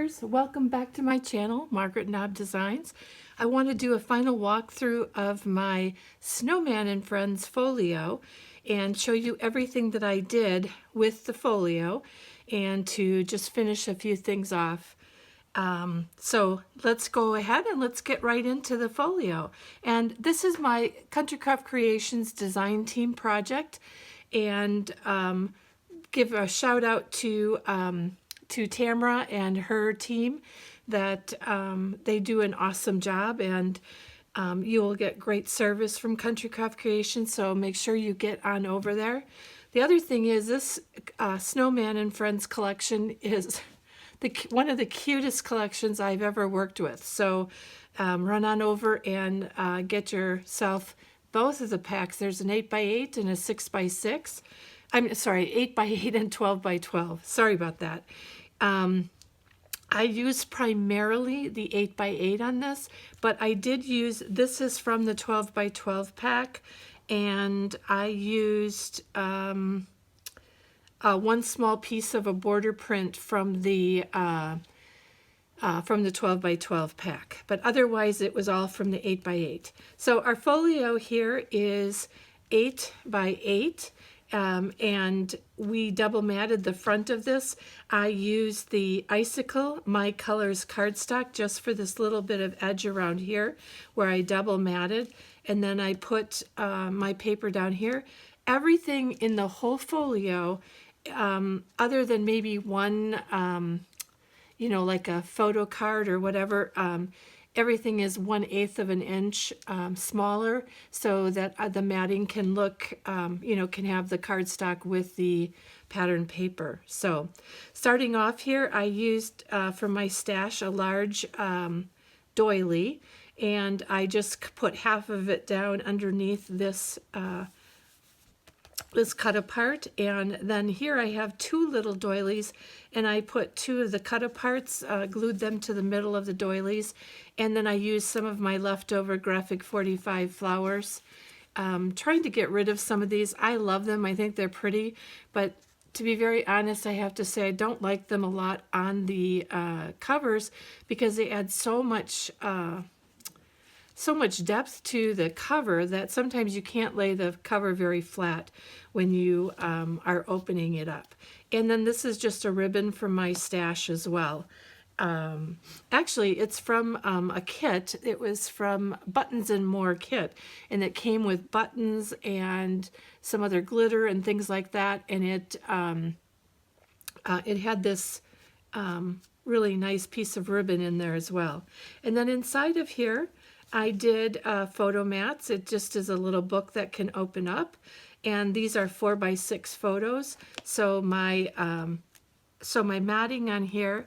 collectors, welcome back to my channel, Margaret Knob Designs. I want to do a final walkthrough of my Snowman and Friends folio and show you everything that I did with the folio and to just finish a few things off. So let's go ahead and let's get right into the folio. And this is my Country Craft Creations design team project, and give a shout out to Tamara and her team that they do an awesome job, and you will get great service from Country Craft Creations, so make sure you get on over there. The other thing is this Snowman and Friends collection is one of the cutest collections I've ever worked with. So run on over and get yourself both of the packs. There's an 8x8 and a 6x6. I'm sorry, 8x8 and 12x12. Sorry about that. I used primarily the 8x8 on this, but I did use, this is from the 12x12 pack, and I used one small piece of a border print from the 12x12 pack, but otherwise it was all from the 8x8. So our folio here is 8x8. And we double matted the front of this. I used the Icicle My Colors cardstock just for this little bit of edge around here where I double matted, and then I put my paper down here. Everything in the whole folio, other than maybe one, you know, like a photo card or whatever, everything is 1/8 of an inch smaller, so that the matting can look, you know, can have the cardstock with the pattern paper. So starting off here, I used for my stash a large doily, and I just put half of it down underneath this cut apart, and then here I have two little doilies, and I put two of the cut aparts, glued them to the middle of the doilies, and then I used some of my leftover graphic 45 flowers. Trying to get rid of some of these. I love them, I think they're pretty, but to be very honest, I have to say I don't like them a lot on the covers because they add so much depth to the cover that sometimes you can't lay the cover very flat when you are opening it up. And then this is just a ribbon from my stash as well. Actually, it's from a kit. It was from Buttons and More kit, and it came with buttons and some other glitter and things like that, and it had this really nice piece of ribbon in there as well. And then inside of here, I did photo mats. It just is a little book that can open up, and these are 4x6 photos. So my matting on here,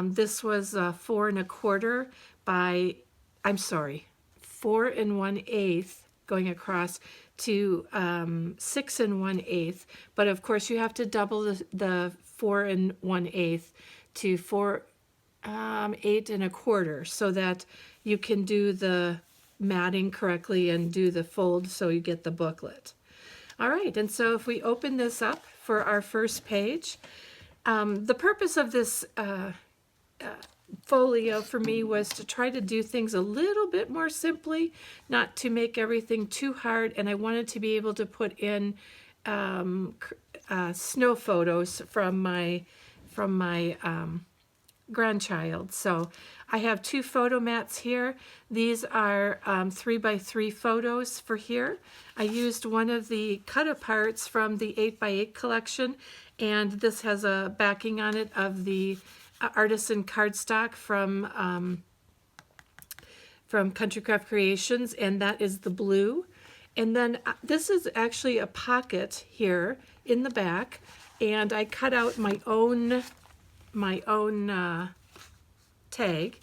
this was 4 1/4 by, I'm sorry, 4 1/8 going across to 6 1/8. But of course you have to double the 4 1/8 to 8 1/4 so that you can do the matting correctly and do the fold so you get the booklet. All right, and so if we open this up for our first page, the purpose of this folio for me was to try to do things a little bit more simply, not to make everything too hard, and I wanted to be able to put in snow photos from my grandchild. So I have two photo mats here. These are 3x3 photos for here. I used one of the cut aparts from the 8x8 collection, and this has a backing on it of the Artisan Cardstock from Country Craft Creations, and that is the blue. And then this is actually a pocket here in the back, and I cut out my own tag,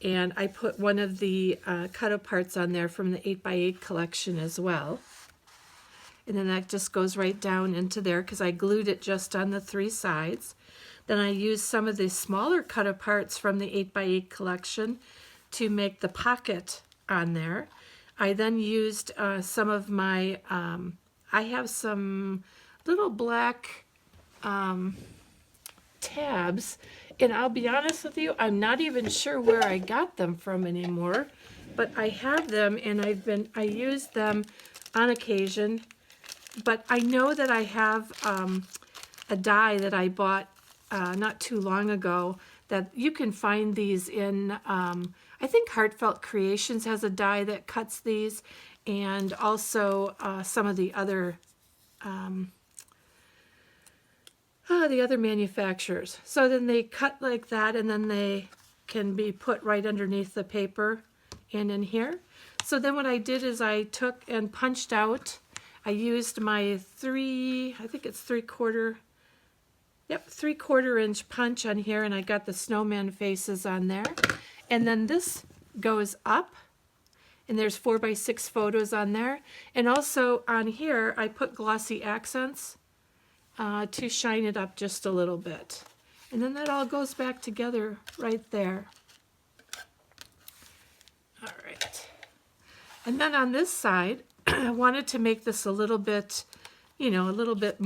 and I put one of the cut aparts on there from the 8x8 collection as well. And then that just goes right down into there because I glued it just on the 3 sides. Then I used some of the smaller cut aparts from the 8x8 collection to make the pocket on there. I then used some of my, I have some little black tabs, and I'll be honest with you, I'm not even sure where I got them from anymore, but I have them, and I use them on occasion. But I know that I have a die that I bought not too long ago, that you can find these in, I think Heartfelt Creations has a die that cuts these, and also some of the other manufacturers. So then they cut like that, and then they can be put right underneath the paper and in here. So then what I did is I took and punched out, I used my I think it's 3/4 inch punch on here, and I got the snowman faces on there. And then this goes up, and there's 4x6 photos on there. And also on here, I put glossy accents to shine it up just a little bit. And then that all goes back together right there. All right. And then on this side, I wanted to make this a little bit, a little bit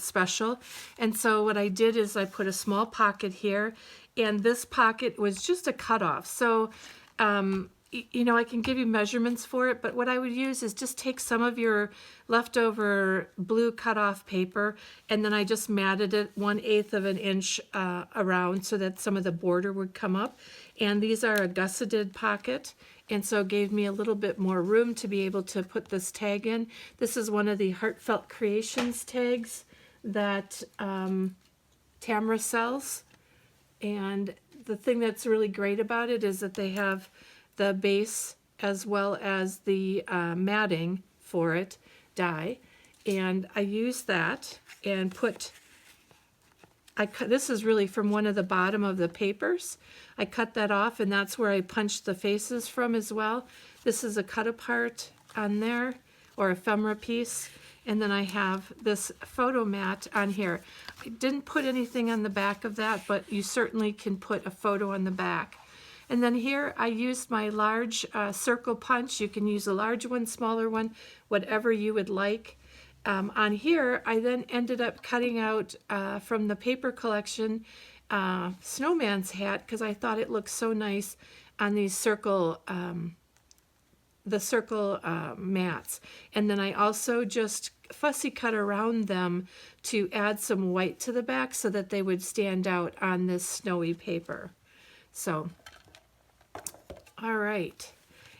special. And so what I did is I put a small pocket here, and this pocket was just a cutoff. So, I can give you measurements for it, but what I would use is just take some of your leftover blue cutoff paper, and then I just matted it 1/8 of an inch around so that some of the border would come up. And these are a gusseted pocket, and so it gave me a little bit more room to be able to put this tag in. This is one of the Heartfelt Creations tags that Tamara sells. And the thing that's really great about it is that they have the base as well as the matting for it, die. And I used that and this is really from one of the bottom of the papers. I cut that off, and that's where I punched the faces from as well. This is a cut apart on there, or ephemera piece. And then I have this photo mat on here. I didn't put anything on the back of that, but you certainly can put a photo on the back. And then here I used my large circle punch. You can use a large one, smaller one, whatever you would like. On here, I then ended up cutting out from the paper collection Snowman's hat, because I thought it looked so nice on these circle mats. And then I also just fussy cut around them to add some white to the back so that they would stand out on this snowy paper. So, all right.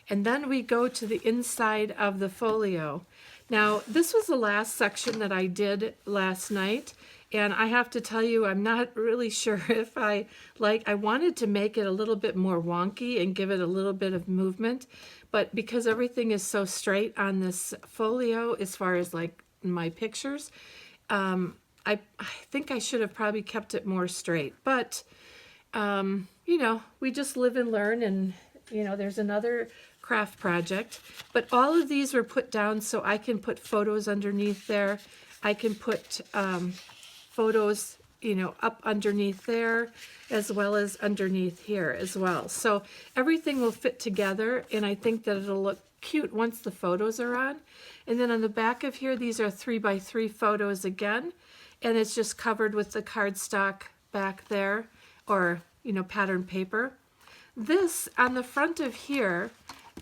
And then we go to the inside of the folio. Now, this was the last section that I did last night, and I have to tell you, I'm not really sure if I wanted to make it a little bit more wonky and give it a little bit of movement, but because everything is so straight on this folio as far as like my pictures, I think I should have probably kept it more straight. But, we just live and learn, and, there's another craft project. But all of these were put down so I can put photos underneath there. I can put photos, up underneath there, as well as underneath here as well. So everything will fit together, and I think that it'll look cute once the photos are on. And then on the back of here, these are 3x3 photos again, and it's just covered with the cardstock back there, or, pattern paper. This, on the front of here,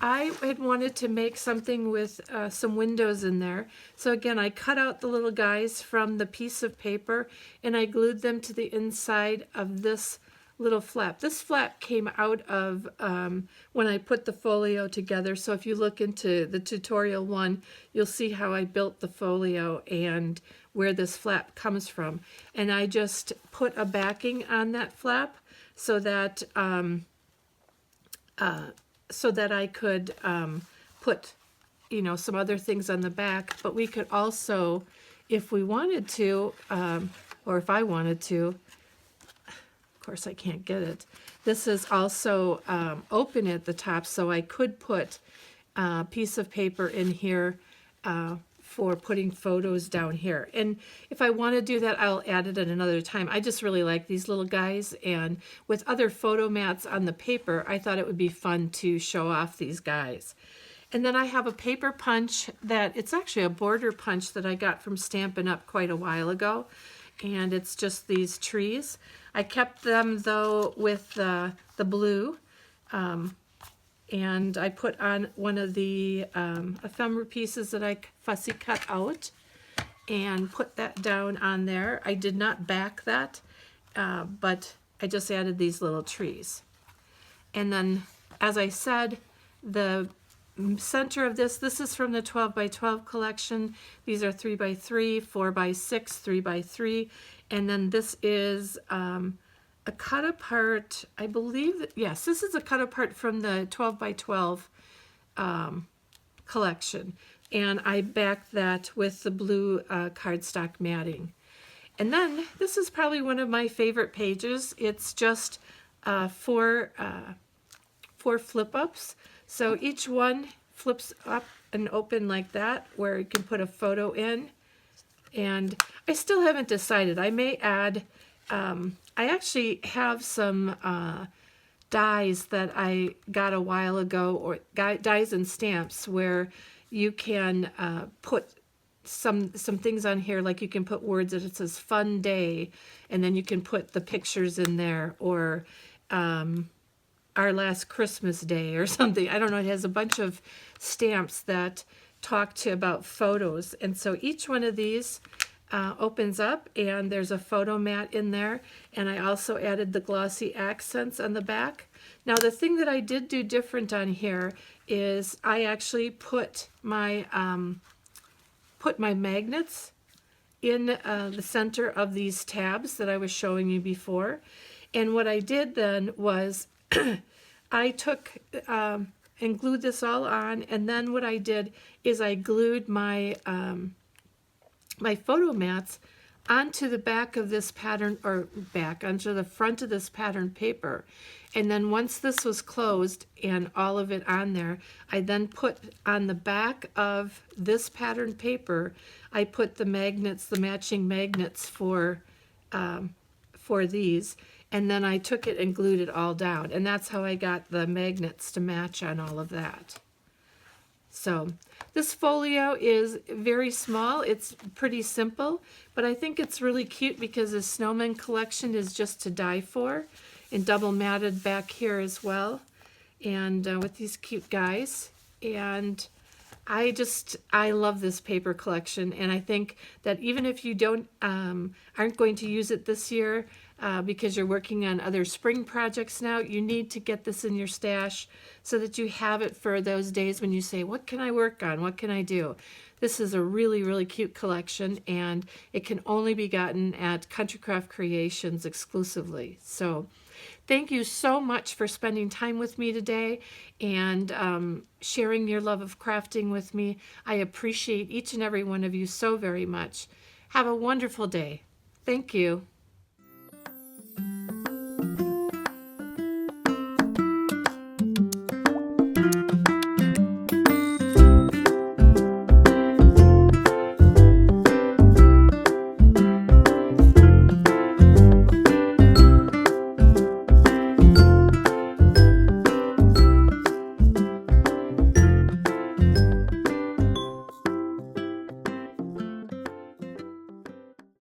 I had wanted to make something with some windows in there. So again, I cut out the little guys from the piece of paper, and I glued them to the inside of this little flap. This flap came out of when I put the folio together. So if you look into the tutorial one, you'll see how I built the folio and where this flap comes from. And I just put a backing on that flap so that I could put, some other things on the back. But we could also, if we wanted to, or if I wanted to, of course I can't get it. This is also open at the top, so I could put a piece of paper in here for putting photos down here. And if I want to do that, I'll add it at another time. I just really like these little guys, and with other photo mats on the paper, I thought it would be fun to show off these guys. And then I have a paper punch it's actually a border punch that I got from Stampin' Up! Quite a while ago. and it's just these trees. I kept them though with the blue, and I put on one of the ephemera pieces that I fussy cut out and put that down on there. I did not back that, but I just added these little trees. And then, as I said, the center of this is from the 12 by 12 collection. These are 3 by 3, 4 by 6, 3 by 3, and then this is a cut apart, I believe that, yes, this is a cut apart from the 12 by 12 collection. And I backed that with the blue cardstock matting. And then this is probably one of my favorite pages. It's just four flip-ups. So each one flips up and open like that, where you can put a photo in. And I still haven't decided. I may add, I actually have some dies that I got a while ago, or dies and stamps, where you can put some things on here, like you can put words that it says fun day, and then you can put the pictures in there, or our last Christmas day or something. I don't know, it has a bunch of stamps that talk to about photos. And so each one of these opens up, and there's a photo mat in there, and I also added the glossy accents on the back. Now the thing that I did do different on here is I actually put my magnets in the center of these tabs that I was showing you before. And what I did then was I took and glued this all on, and then what I did is I glued my my photo mats onto the back of this pattern, or onto the front of this pattern paper. And then once this was closed and all of it on there, I then put on the back of this pattern paper, I put the magnets, the matching magnets for these, and then I took it and glued it all down. And that's how I got the magnets to match on all of that. So this folio is very small. It's pretty simple, but I think it's really cute because the Snowman collection is just to die for, and double matted back here as well, and with these cute guys. And I love this paper collection, and I think that even if you aren't going to use it this year because you're working on other spring projects now, you need to get this in your stash so that you have it for those days when you say, what can I work on? What can I do? This is a really, really cute collection, and it can only be gotten at Country Craft Creations exclusively. So thank you so much for spending time with me today and sharing your love of crafting with me. I appreciate each and every one of you so very much. Have a wonderful day. Thank you.